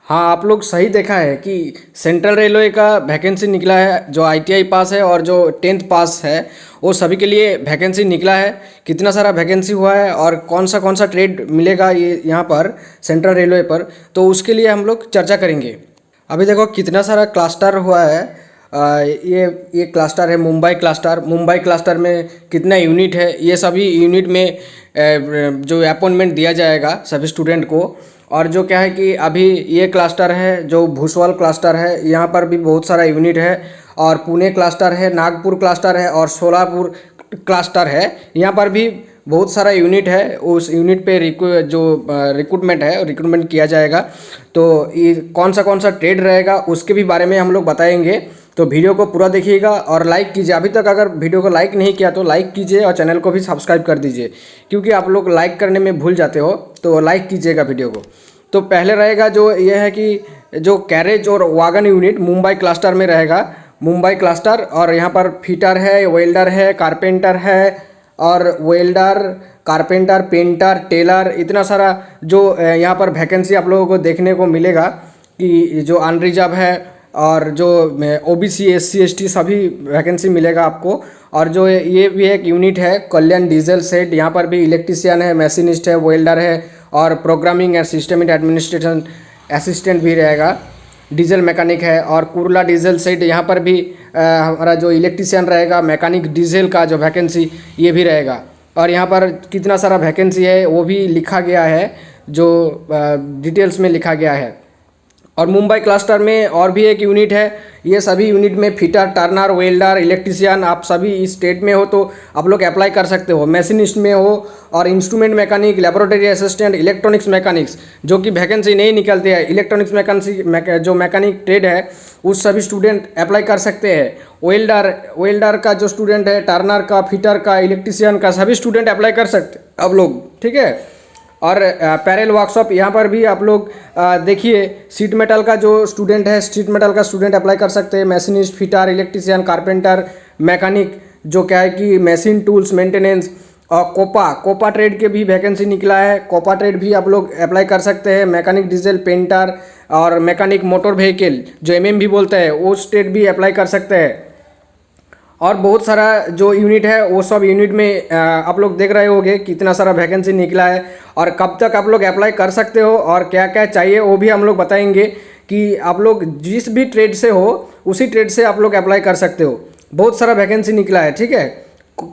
हाँ, आप लोग सही देखा है कि सेंट्रल रेलवे का वैकेंसी निकला है। जो आईटीआई पास है और जो 10th पास है वो सभी के लिए वैकेंसी निकला है। कितना सारा वैकेंसी हुआ है और कौन सा ट्रेड मिलेगा ये यहाँ पर सेंट्रल रेलवे पर, तो उसके लिए हम लोग चर्चा करेंगे। अभी देखो कितना सारा क्लस्टर हुआ है। ये क्लस्टर है मुंबई क्लस्टर। मुंबई क्लस्टर में कितना यूनिट है, ये सभी यूनिट में जो अपॉइंटमेंट दिया जाएगा सभी स्टूडेंट को। और जो क्या है कि अभी ये क्लस्टर है जो भूसवाल क्लस्टर है, यहाँ पर भी बहुत सारा यूनिट है। और पुणे क्लस्टर है, नागपुर क्लस्टर है और सोलापुर क्लस्टर है, यहाँ पर भी बहुत सारा यूनिट है। उस यूनिट पे रिक्रूटमेंट है, रिक्रूटमेंट किया जाएगा। तो ये कौन सा ट्रेड रहेगा उसके भी बारे में हम लोग बताएंगे। तो वीडियो को पूरा देखिएगा और लाइक कीजिए। अभी तक अगर वीडियो को लाइक नहीं किया तो लाइक कीजिए और चैनल को भी सब्सक्राइब कर दीजिए, क्योंकि आप लोग लाइक करने में भूल जाते हो, तो लाइक कीजिएगा वीडियो को। तो पहले रहेगा जो ये है कि जो कैरेज और वागन यूनिट मुंबई क्लस्टर में रहेगा, मुंबई क्लस्टर। और यहाँ पर फिटर है, वेल्डर है, कारपेंटर है, और वेल्डर, कारपेंटर, पेंटर, टेलर, इतना सारा जो यहाँ पर वैकेंसी आप लोगों को देखने को मिलेगा कि जो अनरिजर्व है और जो ओबीसी, एससी, एसटी सभी वैकेंसी मिलेगा आपको। और जो ये भी एक यूनिट है कल्याण डीजल सेट, यहाँ पर भी इलेक्ट्रीशियन है, मशीनिस्ट है, वेल्डर है और programming and system administration assistant भी रहेगा। डीजल मैकेनिक है। और कुर्ला डीजल सेट, यहाँ पर भी हमारा जो इलेक्ट्रीशियन रहेगा, मैकेनिक डीजल का जो वैकेंसी ये भी रहेगा। और यहाँ पर कितना सारा वैकेंसी है वो भी लिखा गया है, जो डिटेल्स में लिखा गया है। और मुंबई क्लस्टर में और भी एक यूनिट है। ये सभी यूनिट में फिटर, टर्नर, वेल्डर, इलेक्ट्रीशियन, आप सभी इस स्टेट में हो तो आप लोग अप्लाई कर सकते हो। मशीनिस्ट में हो और instrument mechanic, laboratory assistant, electronics mechanics, जो कि वैकेंसी नहीं निकलते हैं, इलेक्ट्रॉनिक्स जो मैकेनिक ट्रेड है उस सभी स्टूडेंट अप्लाई कर सकते हैं। वेल्डर का जो स्टूडेंट है, टर्नर का, फिटर का, इलेक्ट्रीशियन का, सभी स्टूडेंट अप्लाई कर सकते हैं आप लोग, ठीक है। और पैरेल वर्कशॉप, यहाँ पर भी आप लोग देखिए शीट मेटल का जो स्टूडेंट है, शीट मेटल का स्टूडेंट अप्लाई कर सकते हैं। Machinist, fitter, electrician, carpenter, mechanic, जो क्या है कि मशीन टूल्स मेंटेनेंस। और कोपा ट्रेड के भी वैकेंसी निकला है, कोपा ट्रेड भी आप लोग अप्लाई कर सकते हैं। मैकेनिक डीजल, पेंटर और मैकेनिक मोटर व्हीकल जो एमएम भी बोलते हैं, वो ट्रेड भी अप्लाई कर सकते हैं। और बहुत सारा जो यूनिट है वो सब यूनिट में आप लोग देख रहे होंगे कितना सारा वैकेंसी निकला है और कब तक आप लोग अप्लाई कर सकते हो और क्या क्या चाहिए वो भी हम लोग बताएंगे कि आप लोग जिस भी ट्रेड से हो उसी ट्रेड से आप लोग अप्लाई कर सकते हो। बहुत सारा वैकेंसी निकला है, ठीक है।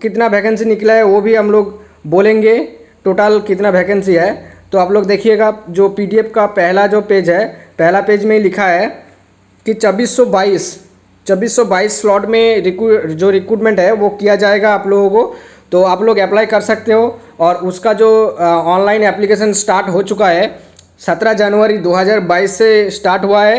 कितना वैकेंसी निकला है वो भी हम लोग बोलेंगे, टोटल कितना वैकेंसी है। तो आप लोग देखिएगा जो PDF का पहला जो पेज है, पहला पेज में लिखा है कि 2422 स्लॉट में जो रिक्रूटमेंट है वो किया जाएगा आप लोगों को। तो आप लोग अप्लाई कर सकते हो। और उसका जो ऑनलाइन एप्लीकेशन स्टार्ट हो चुका है, 17 जनवरी 2022 से स्टार्ट हुआ है।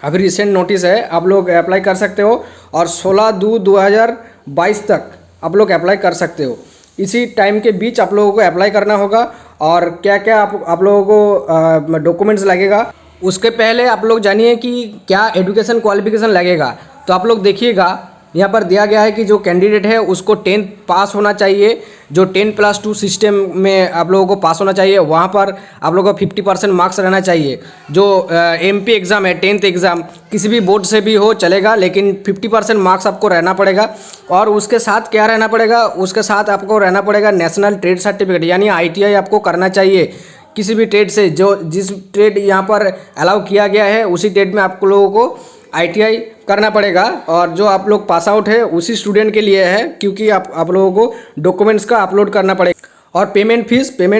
अभी रिसेंट नोटिस है, आप लोग अप्लाई कर सकते हो। और 16/2/2022 तक आप लोग अप्लाई कर सकते हो। इसी टाइम के बीच आप लोगों को अप्लाई करना होगा। और क्या क्या आप लोगों को डॉक्यूमेंट्स लगेगा उसके पहले आप लोग जानिए कि क्या एजुकेशन क्वालिफिकेशन लगेगा। तो आप लोग देखिएगा यहाँ पर दिया गया है कि जो कैंडिडेट है उसको 10th पास होना चाहिए। जो 10+2 सिस्टम में आप लोगों को पास होना चाहिए, वहाँ पर आप लोगों को 50% मार्क्स रहना चाहिए। जो MP एग्ज़ाम है, 10th एग्ज़ाम किसी भी बोर्ड से भी हो चलेगा, लेकिन 50% मार्क्स आपको रहना पड़ेगा। और उसके साथ क्या रहना पड़ेगा, उसके साथ आपको रहना पड़ेगा नेशनल ट्रेड सर्टिफिकेट, यानी ITI आपको करना चाहिए। किसी भी ट्रेड से, जो जिस ट्रेड यहाँ पर अलाउ किया गया है उसी ट्रेड में आप लोगों को ITI करना पड़ेगा। और जो आप लोग पास आउट है उसी स्टूडेंट के लिए है, क्योंकि आप लोगों को डॉक्यूमेंट्स का अपलोड करना पड़ेगा। और पेमेंट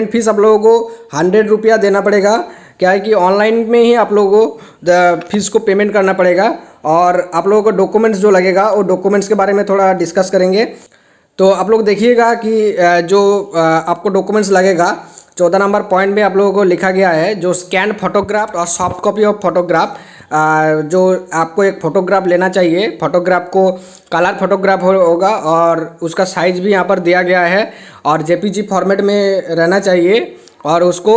फीस आप लोगों को 100 रुपया देना पड़ेगा। क्या है कि ऑनलाइन में ही आप लोगों को फीस को पेमेंट करना पड़ेगा। और आप लोगों को डॉक्यूमेंट्स जो लगेगा वो डॉक्यूमेंट्स के बारे में थोड़ा डिस्कस करेंगे। तो आप लोग देखिएगा कि जो आपको डॉक्यूमेंट्स लगेगा, 14 नंबर पॉइंट में आप लोगों को लिखा गया है जो स्कैन फोटोग्राफ और सॉफ्ट कॉपी ऑफ फोटोग्राफ। जो आपको एक फ़ोटोग्राफ लेना चाहिए, फोटोग्राफ को कलर फोटोग्राफ होगा और उसका साइज़ भी यहाँ पर दिया गया है और JPG फॉर्मेट में रहना चाहिए। और उसको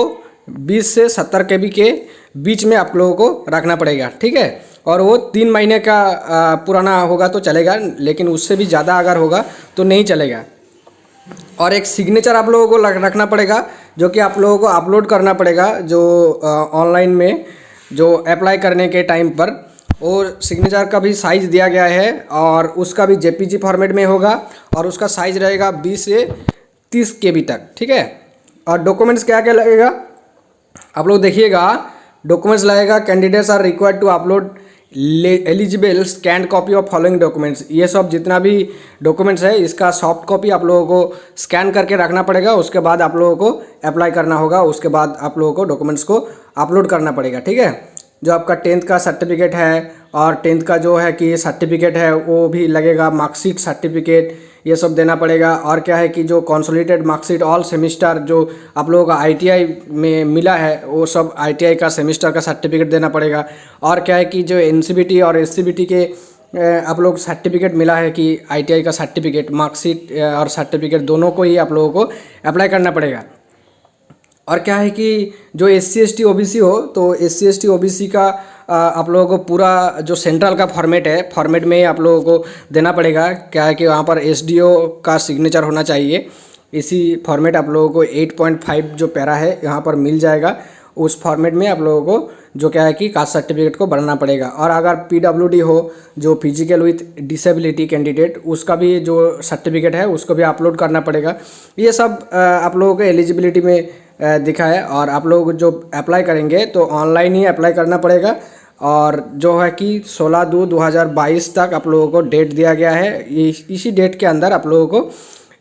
20 से 70 KB के बीच में आप लोगों को रखना पड़ेगा, ठीक है। और वो 3 महीने का पुराना होगा तो चलेगा, लेकिन उससे भी ज़्यादा अगर होगा तो नहीं चलेगा। और एक सिग्नेचर आप लोगों को रखना पड़ेगा, जो कि आप लोगों को अपलोड करना पड़ेगा जो ऑनलाइन में जो अप्लाई करने के टाइम पर, और सिग्नेचर का भी साइज़ दिया गया है और उसका भी जेपीजी फॉर्मेट में होगा और उसका साइज़ रहेगा 20 से 30 केबी तक, ठीक है। और डॉक्यूमेंट्स क्या क्या लगेगा आप लोग देखिएगा। डॉक्यूमेंट्स लगेगा, candidates are required to upload eligible scanned copy of following documents. ये सब जितना भी डॉक्यूमेंट्स है इसका सॉफ्ट कॉपी आप लोगों को स्कैन करके रखना पड़ेगा, उसके बाद आप लोगों को अप्लाई करना होगा, उसके बाद आप लोगों को डॉक्यूमेंट्स को अपलोड करना पड़ेगा, ठीक है। जो आपका 10th का सर्टिफिकेट है और 10th का जो है कि सर्टिफिकेट है वो भी लगेगा, मार्कशीट सर्टिफिकेट ये सब देना पड़ेगा। और क्या है कि जो कंसोलिडेटेड मार्कशीट ऑल सेमिस्टर जो आप लोगों का आईटीआई में मिला है वो सब आईटीआई का सेमिस्टर का सर्टिफिकेट देना पड़ेगा। और क्या है कि जो एनसीबीटी और एससीबीटी के आप लोग सर्टिफिकेट मिला है कि आईटीआई का सर्टिफिकेट, मार्कशीट और सर्टिफिकेट दोनों को ही आप लोगों को अप्लाई करना पड़ेगा। और क्या है कि जो SC ST OBC हो तो SC ST OBC का आप लोगों को पूरा जो सेंट्रल का फॉर्मेट है, फॉर्मेट में आप लोगों को देना पड़ेगा। क्या है कि वहाँ पर SDO का सिग्नेचर होना चाहिए। इसी फॉर्मेट आप लोगों को 8.5 जो पैरा है यहाँ पर मिल जाएगा, उस फॉर्मेट में आप लोगों को जो क्या है कि कास्ट सर्टिफिकेट को भरना पड़ेगा। और अगर PWD हो जो फिजिकल विथ डिसेबिलिटी कैंडिडेट, उसका भी जो सर्टिफिकेट है उसको भी अपलोड करना पड़ेगा। ये सब आप लोगों को एलिजिबिलिटी में दिखा है। और आप लोग जो अप्लाई करेंगे तो ऑनलाइन ही अप्लाई करना पड़ेगा। और जो है कि 16/2/2022 तक आप लोगों को डेट दिया गया है, इसी डेट के अंदर आप लोगों को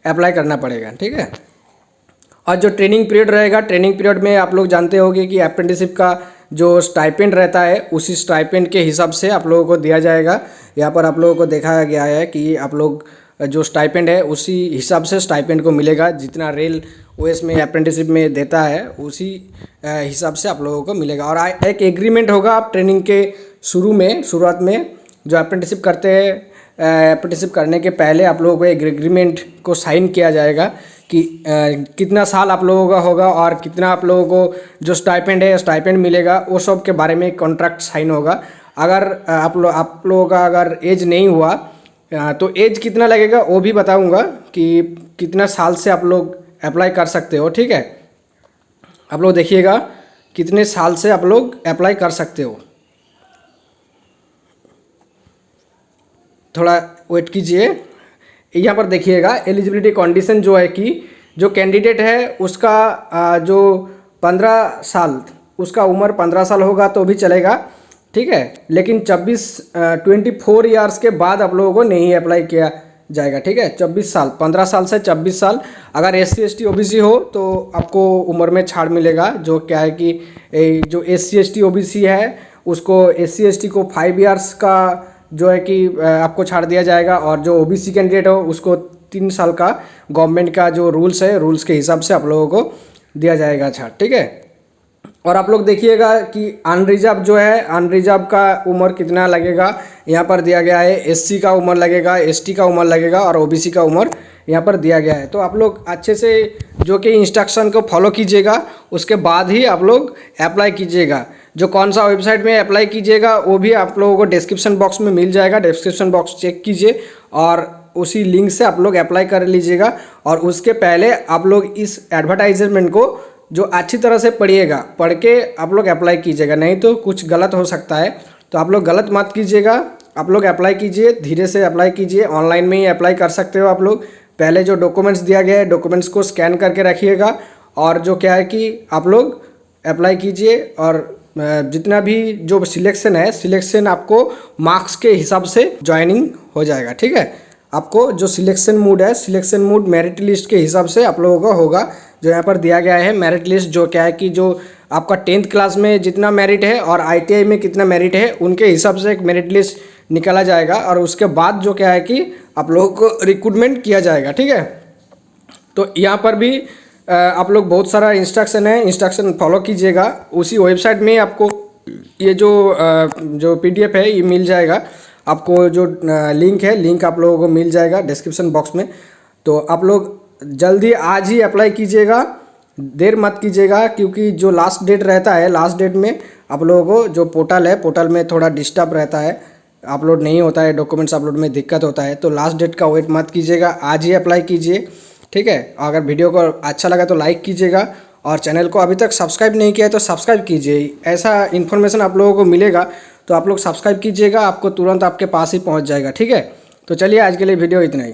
अप्लाई करना पड़ेगा, ठीक है। और जो ट्रेनिंग पीरियड रहेगा, ट्रेनिंग पीरियड में आप लोग जानते होंगे कि अप्रेंटिसशिप का जो स्टाइपेंड रहता है उसी स्टाइपेंड के हिसाब से आप लोगों को दिया जाएगा। यहाँ पर आप लोगों को दिखाया गया है कि आप लोग जो स्टाइपेंड है उसी हिसाब से स्टाइपेंड को मिलेगा, जितना रेल ओएस में अप्रेंटिसशिप में देता है उसी हिसाब से आप लोगों को मिलेगा। और एक एग्रीमेंट होगा आप ट्रेनिंग के शुरुआत में जो अप्रेंटिसशिप करते हैं, अप्रेंटिसशिप करने के पहले आप लोगों को एक एग्रीमेंट को साइन किया जाएगा कि कितना साल आप लोगों का होगा और कितना आप लोगों को जो स्टाइपेंड है स्टाइपेंड मिलेगा, वो सब के बारे में कॉन्ट्रैक्ट साइन होगा। अगर आप लोगों का अगर एज नहीं हुआ तो एज कितना लगेगा वो भी बताऊंगा कि कितना साल से आप लोग अप्लाई कर सकते हो, ठीक है। आप लोग देखिएगा कितने साल से आप लोग अप्लाई कर सकते हो, थोड़ा वेट कीजिए। यहाँ पर देखिएगा एलिजिबिलिटी कंडीशन जो है कि जो कैंडिडेट है उसका जो 15 साल, उसका उम्र 15 साल होगा तो भी चलेगा, ठीक है। लेकिन 24 ईयर्स के बाद आप लोगों को नहीं अप्लाई किया जाएगा, ठीक है। 24 साल, 15 साल से 24 साल। अगर SC ST OBC हो तो आपको उम्र में छाड़ मिलेगा। जो क्या है कि जो SC ST OBC है उसको SC ST को 5 ईयर्स का जो है कि आपको छाड़ दिया जाएगा, और जो OBC कैंडिडेट हो उसको 3 साल का गवर्नमेंट का जो रूल्स है, रूल्स के हिसाब से आप लोगों को दिया जाएगा छाड़, ठीक है। और आप लोग देखिएगा कि अनरिजर्व जो है, अनरिजर्व का उम्र कितना लगेगा यहाँ पर दिया गया है। SC का उम्र लगेगा, ST का उम्र लगेगा और OBC का उम्र यहाँ पर दिया गया है। तो आप लोग अच्छे से जो कि इंस्ट्रक्शन को फॉलो कीजिएगा, उसके बाद ही आप लोग अप्लाई कीजिएगा। जो कौन सा वेबसाइट में अप्लाई कीजिएगा वो भी आप लोगों को डिस्क्रिप्शन बॉक्स में मिल जाएगा। डिस्क्रिप्शन बॉक्स चेक कीजिए और उसी लिंक से आप लोग अप्लाई कर लीजिएगा। और उसके पहले आप लोग इस एडवर्टाइजमेंट को जो अच्छी तरह से पढ़िएगा, पढ़ के आप लोग अप्लाई कीजिएगा, नहीं तो कुछ गलत हो सकता है। तो आप लोग गलत मत कीजिएगा, आप लोग अप्लाई कीजिए, धीरे से अप्लाई कीजिए। ऑनलाइन में ही अप्लाई कर सकते हो आप लोग। पहले जो डॉक्यूमेंट्स दिया गया है डॉक्यूमेंट्स को स्कैन करके रखिएगा, और जो क्या है कि आप लोग अप्लाई कीजिए। और जितना भी जो सिलेक्शन है, सिलेक्शन आपको मार्क्स के हिसाब से ज्वाइनिंग हो जाएगा, ठीक है। आपको जो सिलेक्शन मूड है, सिलेक्शन मूड मेरिट लिस्ट के हिसाब से आप लोगों का होगा। जो यहाँ पर दिया गया है मेरिट लिस्ट, जो क्या है कि जो आपका 10th क्लास में जितना मेरिट है और ITI में कितना मेरिट है उनके हिसाब से एक मेरिट लिस्ट निकाला जाएगा। और उसके बाद जो क्या है कि आप लोगों को रिक्रूटमेंट किया जाएगा, ठीक है। तो यहाँ पर भी आप लोग बहुत सारा इंस्ट्रक्शन है, इंस्ट्रक्शन फॉलो कीजिएगा। उसी वेबसाइट में आपको ये जो PDF है ये मिल जाएगा। आपको जो लिंक है, लिंक आप लोगों को मिल जाएगा डिस्क्रिप्शन बॉक्स में। तो आप लोग जल्दी आज ही अप्लाई कीजिएगा, देर मत कीजिएगा, क्योंकि जो लास्ट डेट रहता है, लास्ट डेट में आप लोगों को जो पोर्टल है, पोर्टल में थोड़ा डिस्टर्ब रहता है, अपलोड नहीं होता है, डॉक्यूमेंट्स अपलोड में दिक्कत होता है। तो लास्ट डेट का वेट मत कीजिएगा, आज ही अप्लाई कीजिए, ठीक है। अगर वीडियो को अच्छा लगा तो लाइक कीजिएगा और चैनल को अभी तक सब्सक्राइब नहीं किया है तो सब्सक्राइब कीजिए। ऐसा इन्फॉर्मेशन आप लोगों को मिलेगा तो आप लोग सब्सक्राइब कीजिएगा, आपको तुरंत आपके पास ही पहुंच जाएगा। ठीक है, तो चलिए आज के लिए वीडियो इतना ही।